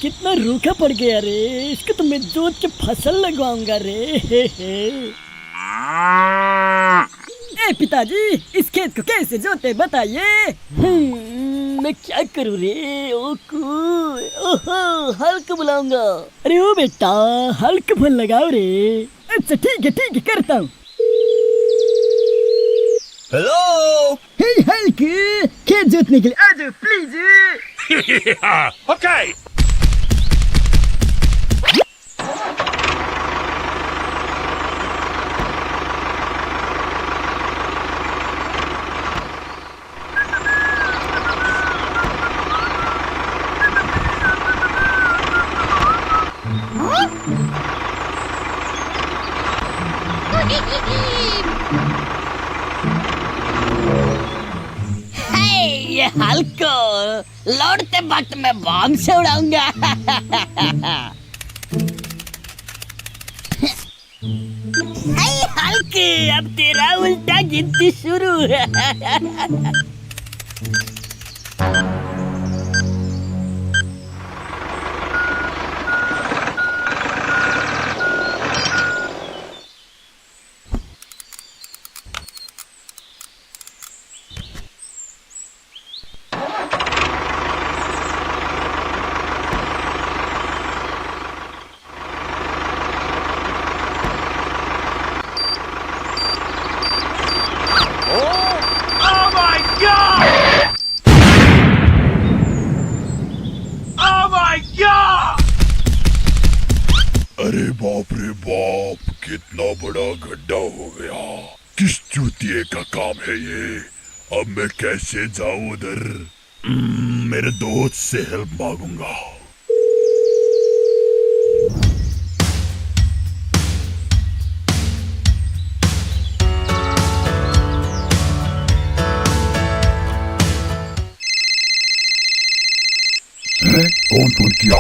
कितना रूखा पड़ गया रे, इसको तो मैं जोत के फसल लगवाऊंगा रे। ए पिताजी, इस खेत को कैसे जोते बताइए। मैं क्या करूँ रे, ओहो हल को बुलाऊंगा। अरे ओ बेटा, हल को फोन लगाओ रे। अच्छा ठीक है करता हूँ। हेलो। हे हल्क, खेत जोतने के लिए आ जाओ प्लीज। ओके। ये हल्को लौटते वक्त मैं बम से उड़ाऊंगा। हल्के, अब तेरा उल्टा गिनती शुरू। अरे बाप रे बाप, कितना बड़ा गड्ढा हो गया। किस चूतिए का काम है ये। अब मैं कैसे जाऊं उधर। मेरे दोस्त से हेल्प मांगूंगा। कौन फोन किया?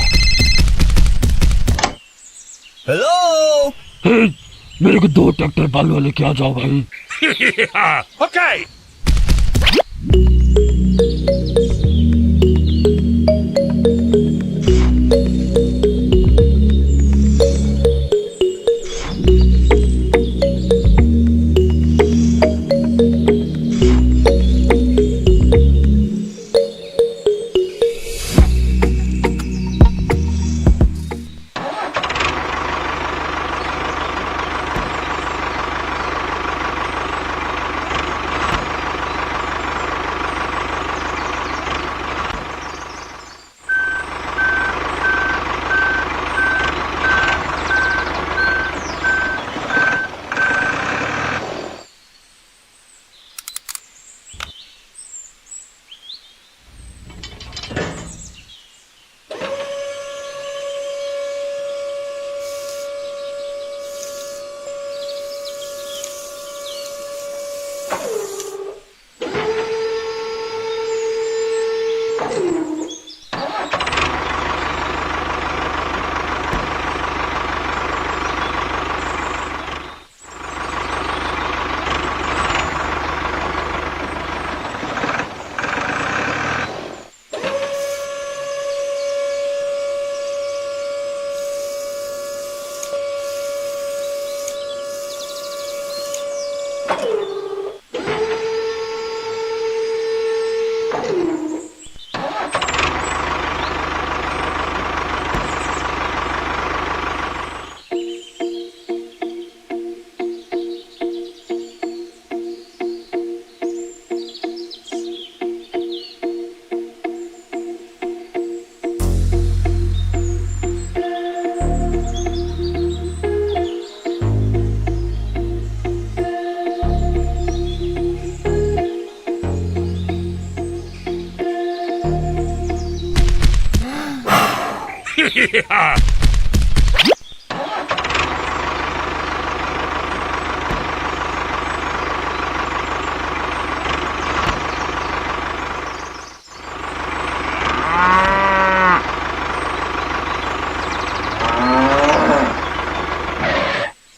हेलो। मेरे को 2 ट्रैक्टर बालू लेके आ जाओ भाई। ओके।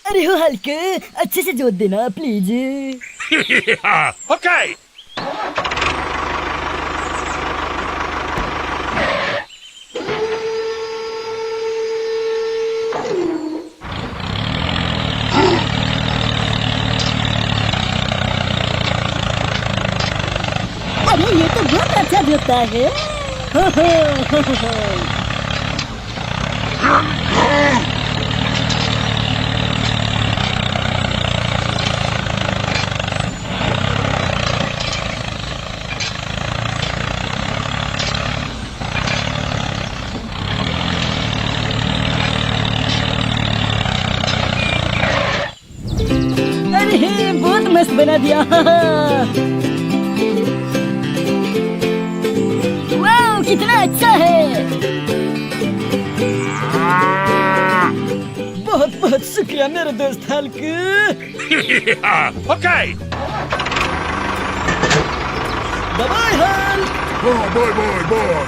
अरे हो हल्क, अच्छे से जोत देना प्लीज। ओके। अच्छा जोतता है। हो हो। अरे बहुत मस्त बना दिया। वाह कितना अच्छा है। बहुत बहुत शुक्रिया मेरे दोस्त हल्क। Okay. Bye Hulk. हाँ बाय बाय बाय।